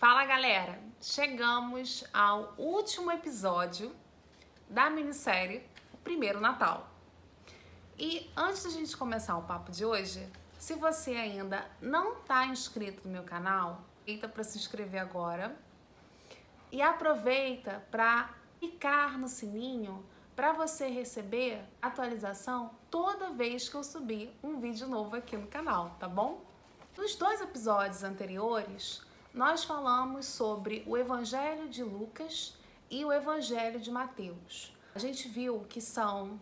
Fala galera, chegamos ao último episódio da minissérie O Primeiro Natal. E antes da gente começar o papo de hoje, se você ainda não está inscrito no meu canal, aproveita para se inscrever agora e aproveita para clicar no sininho para você receber atualização toda vez que eu subir um vídeo novo aqui no canal, tá bom? Nos dois episódios anteriores, nós falamos sobre o Evangelho de Lucas e o Evangelho de Mateus. A gente viu que são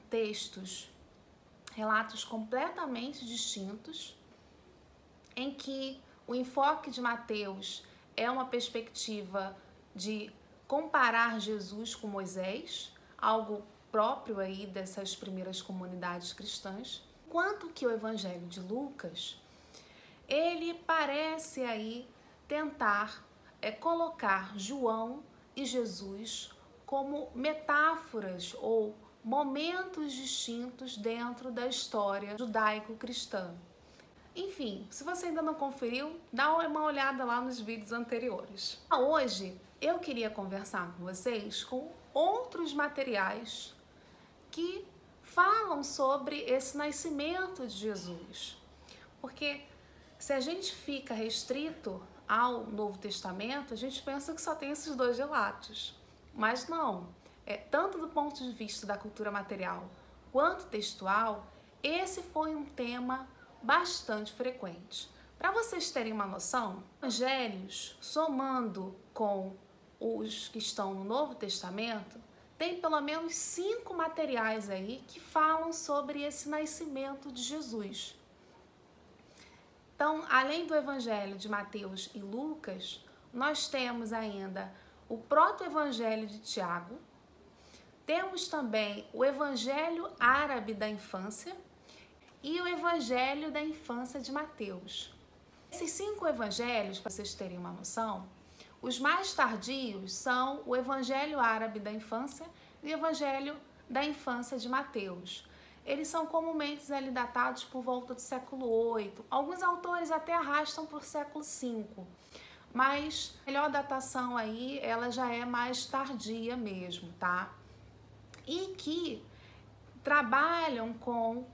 relatos completamente distintos, em que o enfoque de Mateus é uma perspectiva de comparar Jesus com Moisés, algo próprio aí dessas primeiras comunidades cristãs, enquanto que o Evangelho de Lucas, ele parece aí tentar colocar João e Jesus como metáforas ou momentos distintos dentro da história judaico-cristã. Enfim, se você ainda não conferiu, dá uma olhada lá nos vídeos anteriores. Hoje eu queria conversar com vocês com outros materiais que falam sobre esse nascimento de Jesus. Porque se a gente fica restrito ao Novo Testamento, a gente pensa que só tem esses dois relatos. Mas não, tanto do ponto de vista da cultura material quanto textual, esse foi um tema bastante frequente. Para vocês terem uma noção, os evangelhos, somando com os que estão no Novo Testamento, tem pelo menos 5 materiais aí que falam sobre esse nascimento de Jesus. Então, além do Evangelho de Mateus e Lucas, nós temos ainda o proto-evangelho de Tiago, temos também o Evangelho árabe da infância e o Evangelho da infância de Mateus. Esses 5 evangelhos, para vocês terem uma noção, os mais tardios são o Evangelho árabe da infância e o Evangelho da infância de Mateus. Eles são comumente ali datados por volta do século VIII. Alguns autores até arrastam por século V, mas a melhor datação aí, ela já é mais tardia mesmo, tá? E que trabalham com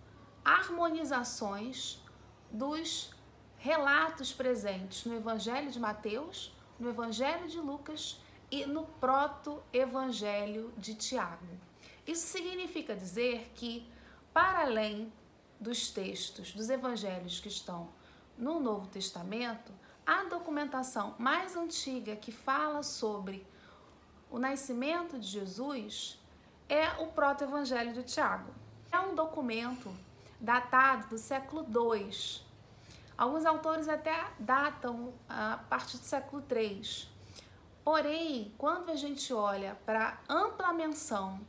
harmonizações dos relatos presentes no Evangelho de Mateus, no Evangelho de Lucas e no proto-evangelho de Tiago. Isso significa dizer que, para além dos textos, dos evangelhos que estão no Novo Testamento, a documentação mais antiga que fala sobre o nascimento de Jesus é o proto-evangelho de Tiago. É um documento datado do século II. Alguns autores até datam a partir do século III. Porém, quando a gente olha para a ampla menção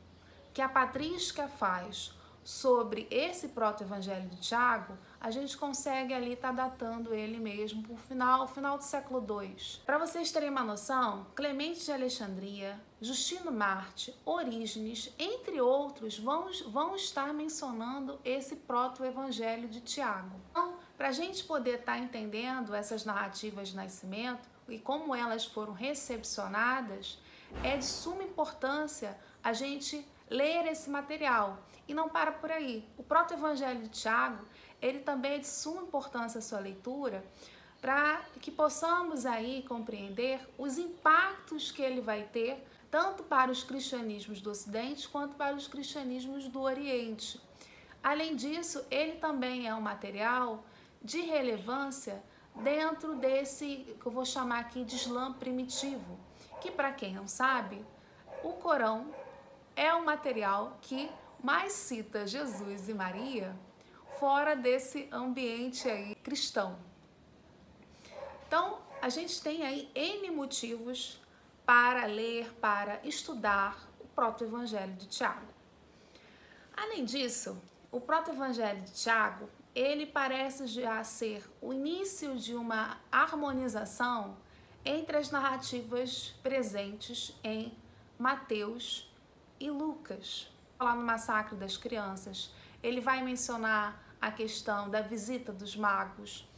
que a patrística faz sobre esse proto-evangelho de Tiago, a gente consegue ali estar datando ele mesmo por final do século II. Para vocês terem uma noção, Clemente de Alexandria, Justino Marte, Orígenes, entre outros, vão estar mencionando esse proto-evangelho de Tiago. Então, para a gente poder estar entendendo essas narrativas de nascimento e como elas foram recepcionadas, é de suma importância a gente ler esse material. E não para por aí. O proto-evangelho de Tiago, ele também é de suma importância a sua leitura para que possamos aí compreender os impactos que ele vai ter tanto para os cristianismos do Ocidente quanto para os cristianismos do Oriente. Além disso, ele também é um material de relevância dentro desse, que eu vou chamar aqui de Islã primitivo, que, para quem não sabe, o Corão é um material que mais cita Jesus e Maria fora desse ambiente aí cristão. Então, a gente tem aí N motivos para ler, para estudar o proto-evangelho de Tiago. Além disso, o proto-evangelho de Tiago, ele parece já ser o início de uma harmonização entre as narrativas presentes em Mateus e Lucas. Lá no Massacre das Crianças, ele vai mencionar a questão da visita dos magos,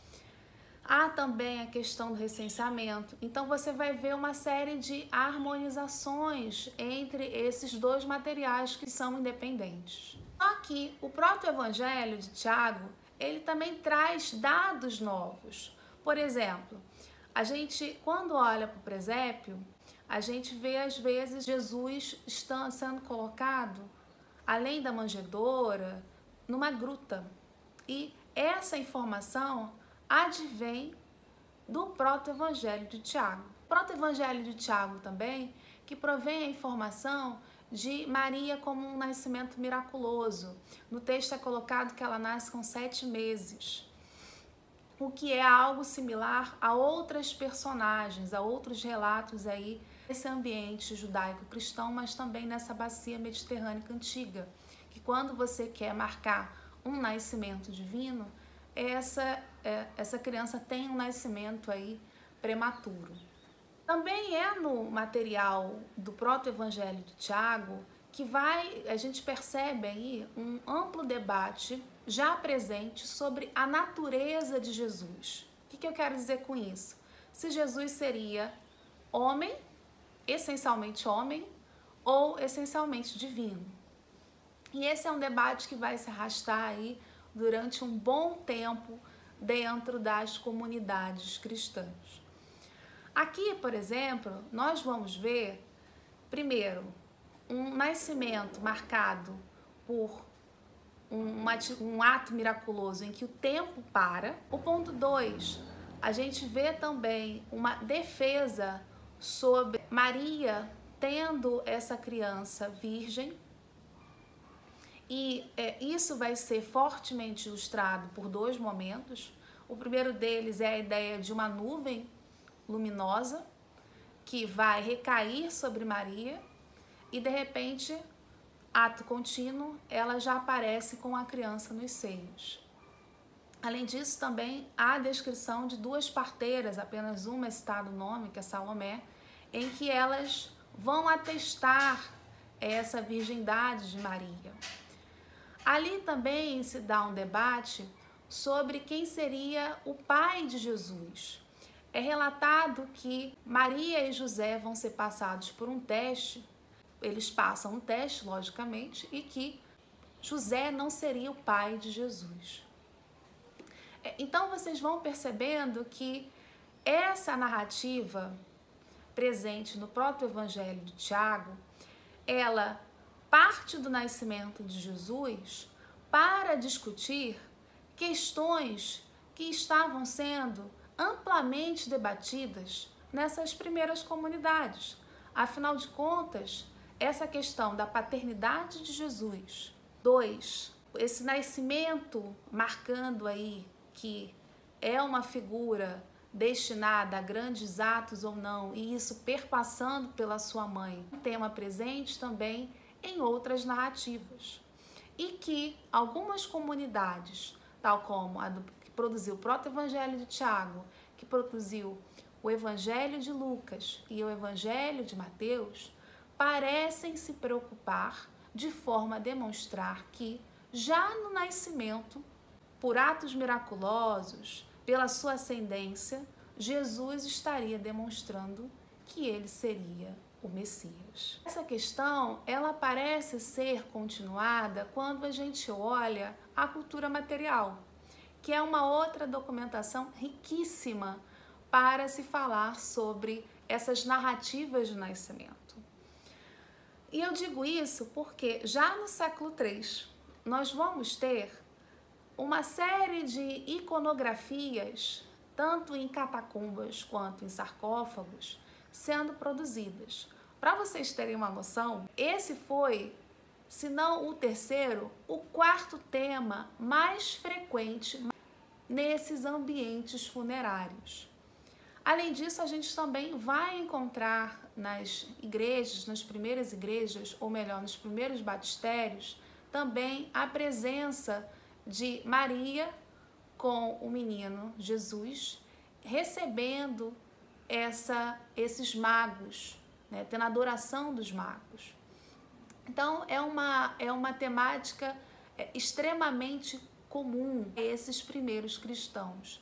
Há também a questão do recenseamento. Então você vai ver uma série de harmonizações entre esses dois materiais que são independentes. Só que o proto-evangelho de Tiago, ele também traz dados novos. Por exemplo, a gente, quando olha para o presépio, a gente vê às vezes Jesus sendo colocado, além da manjedoura, numa gruta. E essa informação advém do proto-evangelho de Tiago. O proto-evangelho de Tiago também, que provém a informação de Maria como um nascimento miraculoso. No texto é colocado que ela nasce com 7 meses, o que é algo similar a outras personagens, a outros relatos aí nesse ambiente judaico-cristão, mas também nessa bacia mediterrânea antiga, que quando você quer marcar um nascimento divino, essa criança tem um nascimento aí prematuro. Também é no material do proto-evangelho de Tiago que a gente percebe aí um amplo debate já presente sobre a natureza de Jesus. O que eu quero dizer com isso? Se Jesus seria homem, essencialmente homem, ou essencialmente divino. E esse é um debate que vai se arrastar aí durante um bom tempo dentro das comunidades cristãs. Aqui, por exemplo, nós vamos ver, primeiro, um nascimento marcado por um ato miraculoso em que o tempo para. O ponto 2, a gente vê também uma defesa sobre Maria tendo essa criança virgem. E isso vai ser fortemente ilustrado por 2 momentos. O primeiro deles é a ideia de uma nuvem luminosa que vai recair sobre Maria e, de repente, ato contínuo, ela já aparece com a criança nos seios. Além disso, também há a descrição de 2 parteiras, apenas uma é citado o nome, que é Salomé, em que elas vão atestar essa virgindade de Maria. Ali também se dá um debate sobre quem seria o pai de Jesus. É relatado que Maria e José vão ser passados por um teste, eles passam um teste, logicamente, e que José não seria o pai de Jesus. Então vocês vão percebendo que essa narrativa presente no próprio Evangelho de Tiago, ela parte do nascimento de Jesus para discutir questões que estavam sendo amplamente debatidas nessas primeiras comunidades. Afinal de contas, essa questão da paternidade de Jesus, 2, esse nascimento marcando aí que é uma figura destinada a grandes atos ou não, e isso perpassando pela sua mãe, um tema presente também em outras narrativas. E que algumas comunidades, tal como a que produziu o proto-evangelho de Tiago, que produziu o evangelho de Lucas e o evangelho de Mateus, parecem se preocupar de forma a demonstrar que, já no nascimento, por atos miraculosos, pela sua ascendência, Jesus estaria demonstrando que ele seria o Messias. Essa questão, ela parece ser continuada quando a gente olha a cultura material, que é uma outra documentação riquíssima para se falar sobre essas narrativas de nascimento. E eu digo isso porque já no século III nós vamos ter uma série de iconografias, tanto em catacumbas quanto em sarcófagos, sendo produzidas. Para vocês terem uma noção, esse foi, se não o terceiro, o 4º tema mais frequente nesses ambientes funerários. Além disso, a gente também vai encontrar nas igrejas, nas primeiras igrejas, ou melhor, nos primeiros batistérios, também a presença de Maria com o menino Jesus, recebendo esses magos, né, tendo a adoração dos magos. Então, é uma temática extremamente comum a esses primeiros cristãos.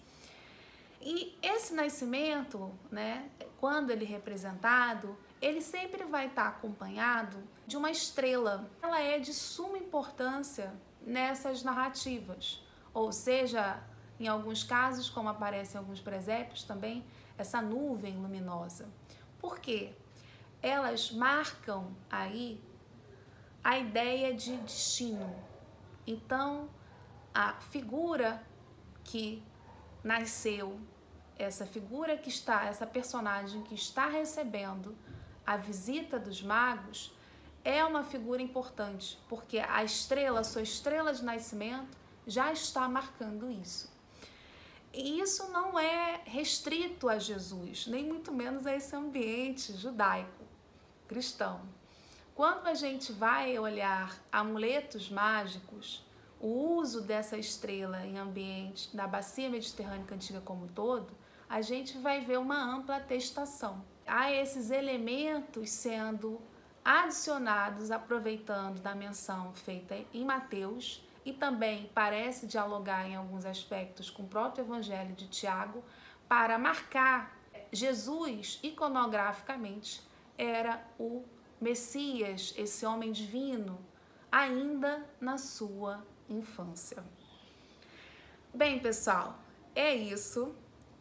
E esse nascimento, né, quando ele é representado, ele sempre vai estar acompanhado de uma estrela. Ela é de suma importância nessas narrativas, ou seja, em alguns casos, como aparece em alguns presépios também, essa nuvem luminosa. Por quê? Elas marcam aí a ideia de destino. Então, a figura que nasceu, essa figura que está, essa personagem que está recebendo a visita dos magos, é uma figura importante, porque a estrela, sua estrela de nascimento, já está marcando isso. E isso não é restrito a Jesus, nem muito menos a esse ambiente judaico, cristão. Quando a gente vai olhar amuletos mágicos, o uso dessa estrela em ambientes da bacia mediterrânea antiga como um todo, a gente vai ver uma ampla atestação. Há esses elementos sendo adicionados, aproveitando da menção feita em Mateus, e também parece dialogar em alguns aspectos com o próprio Evangelho de Tiago, para marcar Jesus iconograficamente era o Messias, esse homem divino, ainda na sua infância. Bem, pessoal, é isso.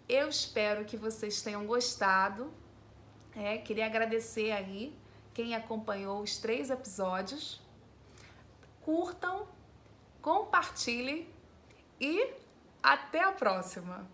Eu espero que vocês tenham gostado. Queria agradecer aí quem acompanhou os 3 episódios. Curtam, compartilhem e até a próxima!